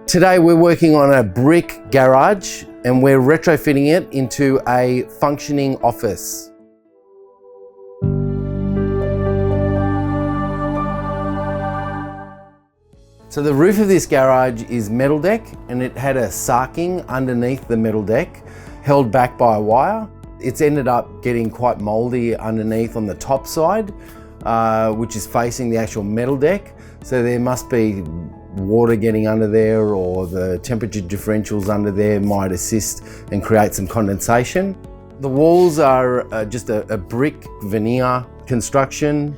Today we're working on a brick garage and we're retrofitting it into a functioning office. So the roof of this garage is metal deck and it had a sarking underneath the metal deck held back by a wire. It's ended up getting quite moldy underneath on the top side, which is facing the actual metal deck. So there must be water getting under there, or the temperature differentials under there might assist and create some condensation. The walls are just a brick veneer construction.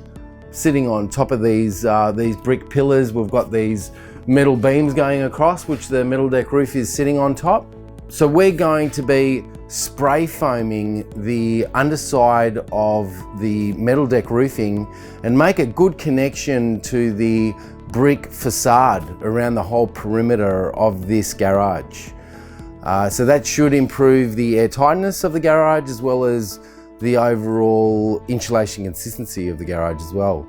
Sitting on top of these brick pillars, we've got these metal beams going across, which the metal deck roof is sitting on top. So we're going to be spray foaming the underside of the metal deck roofing and make a good connection to the brick facade around the whole perimeter of this garage. So that should improve the airtightness of the garage as well as the overall insulation consistency of the garage as well.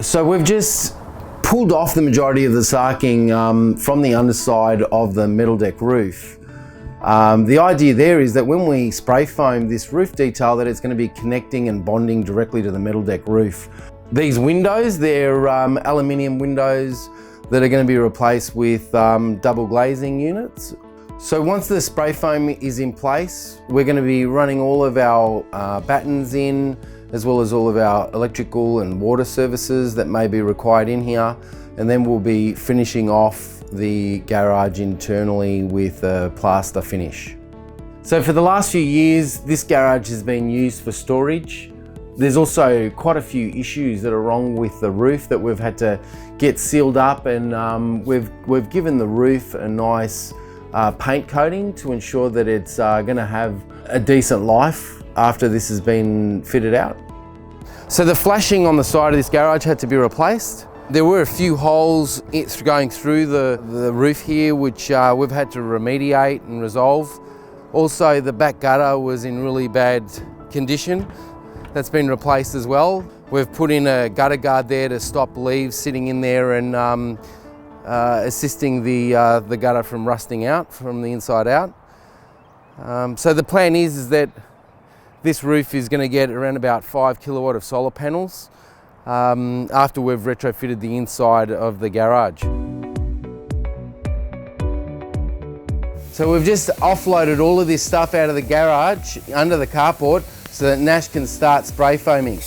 So we've just pulled off the majority of the sarking from the underside of the metal deck roof. The idea there is that when we spray foam this roof detail, that it's going to be connecting and bonding directly to the metal deck roof. These windows, they're aluminium windows that are going to be replaced with double glazing units. So once the spray foam is in place, we're going to be running all of our battens in, as well as all of our electrical and water services that may be required in here. And then we'll be finishing off the garage internally with a plaster finish. So for the last few years, this garage has been used for storage. There's also quite a few issues that are wrong with the roof that we've had to get sealed up, and we've given the roof a nice paint coating to ensure that it's going to have a decent life after this has been fitted out. So the flashing on the side of this garage had to be replaced. There were a few holes going through the roof here, which we've had to remediate and resolve. Also, the back gutter was in really bad condition. That's been replaced as well. We've put in a gutter guard there to stop leaves sitting in there and assisting the gutter from rusting out from the inside out. So the plan is that this roof is going to get around about 5 kilowatt of solar panels after we've retrofitted the inside of the garage. So we've just offloaded all of this stuff out of the garage under the carport so that Nash can start spray foaming.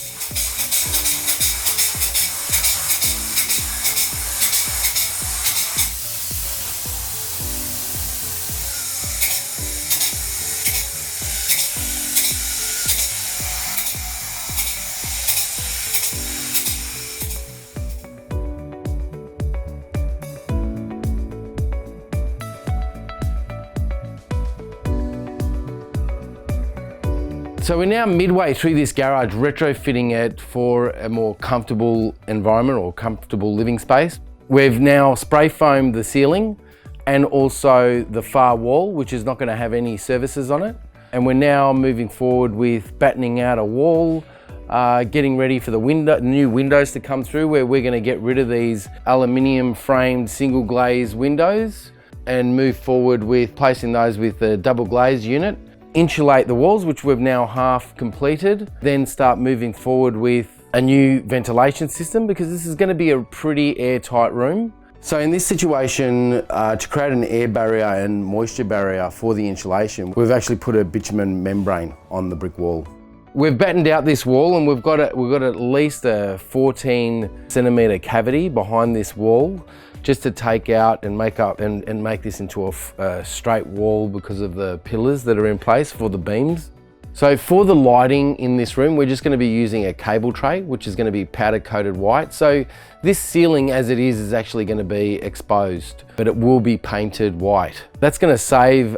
So we're now midway through this garage, retrofitting it for a more comfortable environment or comfortable living space. We've now spray foamed the ceiling and also the far wall, which is not going to have any surfaces on it. And we're now moving forward with battening out a wall, getting ready for the new windows to come through, where we're going to get rid of these aluminium framed single glaze windows and move forward with placing those with the double glaze unit. Insulate the walls, which we've now half completed, then start moving forward with a new ventilation system, because this is going to be a pretty airtight room. So in this situation, to create an air barrier and moisture barrier for the insulation, we've actually put a bitumen membrane on the brick wall. We've battened out this wall and we've got at least a 14 centimetre cavity behind this wall, just to take out and make this into a straight wall because of the pillars that are in place for the beams. So for the lighting in this room, we're just going to be using a cable tray, which is going to be powder coated white. So this ceiling as it is actually going to be exposed, but it will be painted white. That's going to save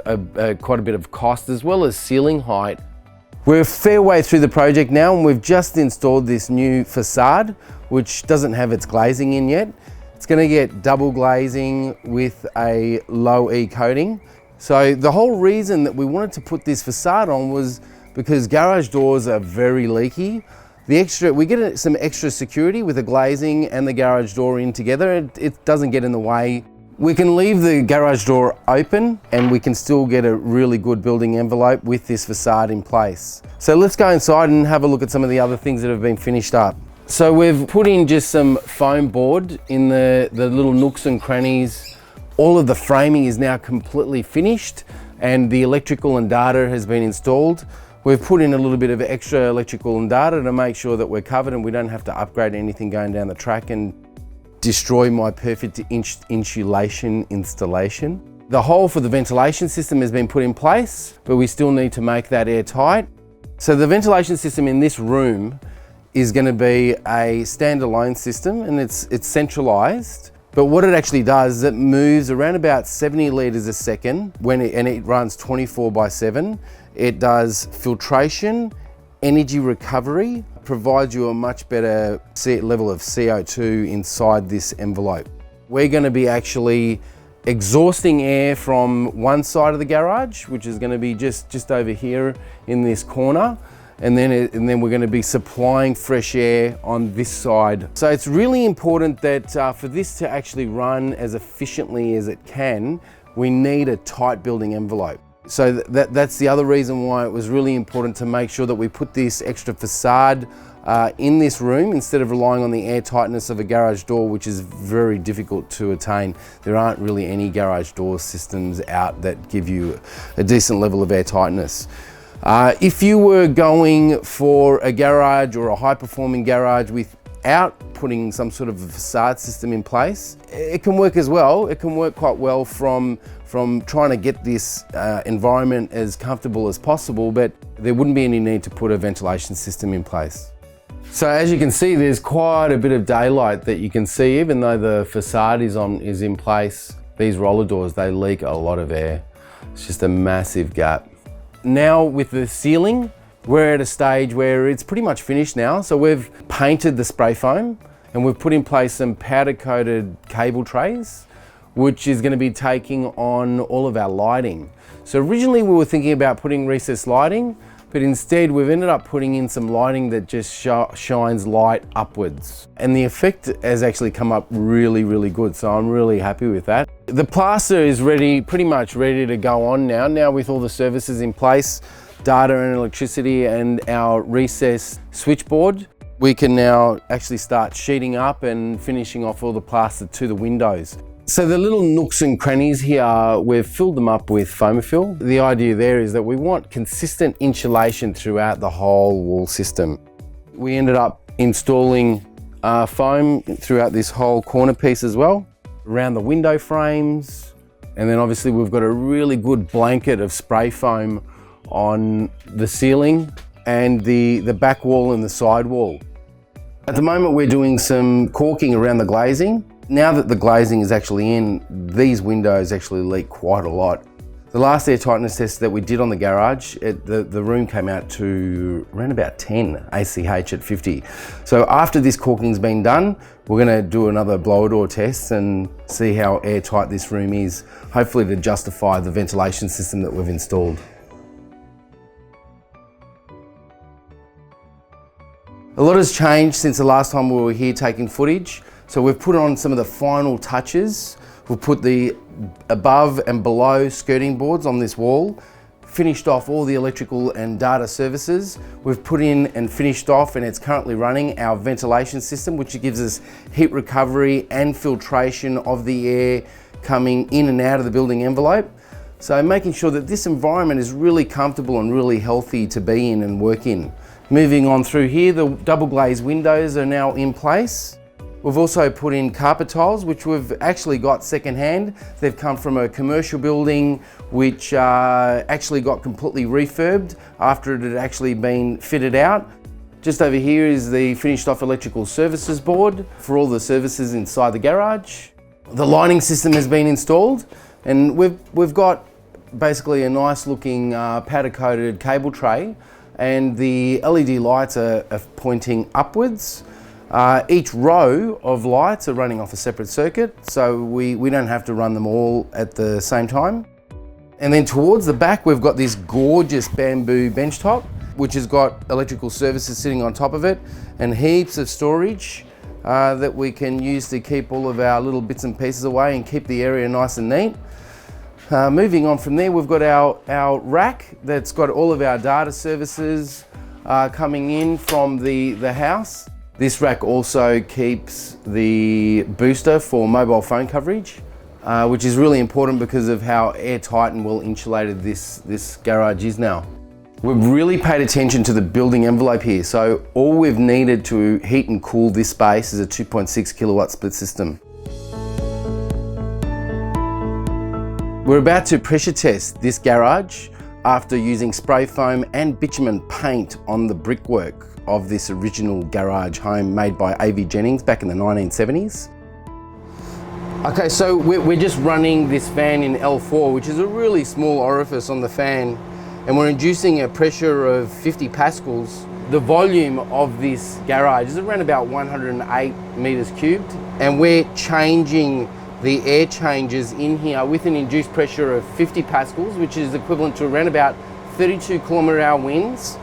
quite a bit of cost as well as ceiling height. We're a fair way through the project now, and we've just installed this new facade, which doesn't have its glazing in yet. It's going to get double glazing with a low E coating. So the whole reason that we wanted to put this facade on was because garage doors are very leaky. We get some extra security with the glazing and the garage door in together. It doesn't get in the way. We can leave the garage door open and we can still get a really good building envelope with this facade in place. So let's go inside and have a look at some of the other things that have been finished up. So we've put in just some foam board in the little nooks and crannies. All of the framing is now completely finished and the electrical and data has been installed. We've put in a little bit of extra electrical and data to make sure that we're covered and we don't have to upgrade anything going down the track and destroy my perfect insulation installation. The hole for the ventilation system has been put in place, but we still need to make that airtight. So the ventilation system in this room is going to be a standalone system and it's centralized. But what it actually does is it moves around about 70 litres a second and it runs 24/7. It does filtration, energy recovery, provides you a much better level of CO2 inside this envelope. We're going to be actually exhausting air from one side of the garage, which is going to be just over here in this corner. And then we're going to be supplying fresh air on this side. So it's really important that for this to actually run as efficiently as it can, we need a tight building envelope. So that's the other reason why it was really important to make sure that we put this extra facade in this room instead of relying on the air tightness of a garage door, which is very difficult to attain. There aren't really any garage door systems out that give you a decent level of air tightness. If you were going for a garage or a high-performing garage without putting some sort of a facade system in place, it can work as well. It can work quite well from trying to get this environment as comfortable as possible, but there wouldn't be any need to put a ventilation system in place. So as you can see, there's quite a bit of daylight that you can see, even though the facade is in place. These roller doors, they leak a lot of air. It's just a massive gap. Now with the ceiling, we're at a stage where it's pretty much finished now. So we've painted the spray foam and we've put in place some powder coated cable trays, which is going to be taking on all of our lighting. So originally we were thinking about putting recessed lighting, but instead we've ended up putting in some lighting that just shines light upwards. And the effect has actually come up really, really good. So I'm really happy with that. The plaster is pretty much ready to go on now with all the services in place, data and electricity and our recessed switchboard. We can now actually start sheeting up and finishing off all the plaster to the windows. So the little nooks and crannies here, we've filled them up with Foamofill. The idea there is that we want consistent insulation throughout the whole wall system. We ended up installing foam throughout this whole corner piece as well, around the window frames. And then obviously we've got a really good blanket of spray foam on the ceiling and the back wall and the side wall. At the moment we're doing some caulking around the glazing. Now that the glazing is actually in, these windows actually leak quite a lot. The last air tightness test that we did on the garage, the room came out to around about 10 ACH at 50. So after this caulking's been done, we're going to do another blower door test and see how airtight this room is, hopefully to justify the ventilation system that we've installed. A lot has changed since the last time we were here taking footage. So we've put on some of the final touches. We've put the above and below skirting boards on this wall, finished off all the electrical and data services. We've put in and finished off, and it's currently running, our ventilation system, which gives us heat recovery and filtration of the air coming in and out of the building envelope. So making sure that this environment is really comfortable and really healthy to be in and work in. Moving on through here, the double glazed windows are now in place. We've also put in carpet tiles, which we've actually got secondhand. They've come from a commercial building which actually got completely refurbed after it had actually been fitted out. Just over here is the finished off electrical services board for all the services inside the garage. The lighting system has been installed, and we've got basically a nice looking powder coated cable tray, and the LED lights are pointing upwards. Each row of lights are running off a separate circuit, so we don't have to run them all at the same time. And then towards the back, we've got this gorgeous bamboo bench top, which has got electrical services sitting on top of it and heaps of storage. that we can use to keep all of our little bits and pieces away and keep the area nice and neat. Moving on from there, we've got our rack that's got all of our data services coming in from the house. This rack also keeps the booster for mobile phone coverage, which is really important because of how airtight and well insulated this garage is now. We've really paid attention to the building envelope here, so all we've needed to heat and cool this space is a 2.6 kilowatt split system. We're about to pressure test this garage after using spray foam and bitumen paint on the brickwork of this original garage home made by A.V. Jennings back in the 1970s. Okay, so we're just running this fan in L4, which is a really small orifice on the fan, and we're inducing a pressure of 50 pascals. The volume of this garage is around about 108 meters cubed, and we're changing the air changes in here with an induced pressure of 50 pascals, which is equivalent to around about 32 kilometre-hour winds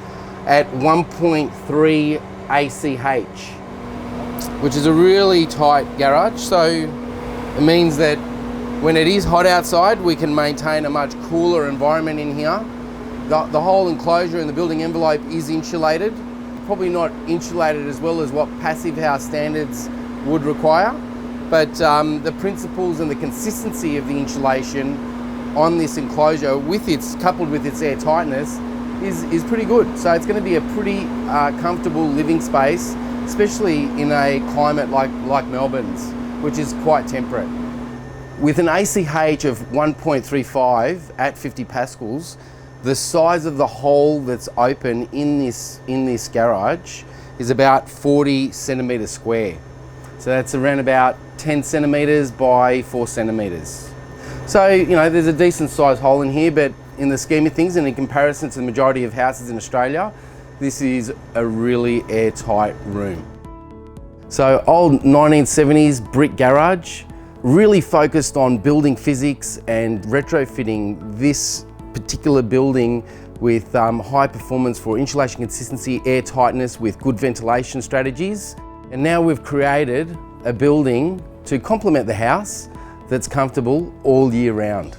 at 1.3 ACH, which is a really tight garage. So it means that when it is hot outside, we can maintain a much cooler environment in here. The whole enclosure and the building envelope is insulated, probably not insulated as well as what passive house standards would require, but the principles and the consistency of the insulation on this enclosure coupled with its air tightness is pretty good. So it's going to be a pretty comfortable living space, especially in a climate like Melbourne's, which is quite temperate. With an ACH of 1.35 at 50 pascals, the size of the hole that's open in this garage is about 40 centimetres square. So that's around about 10 centimetres by 4 centimetres. So, you know, there's a decent sized hole in here, but in the scheme of things and in comparison to the majority of houses in Australia, this is a really airtight room. So old 1970s brick garage, really focused on building physics and retrofitting this particular building with high performance for insulation consistency, air tightness with good ventilation strategies. And now we've created a building to complement the house that's comfortable all year round.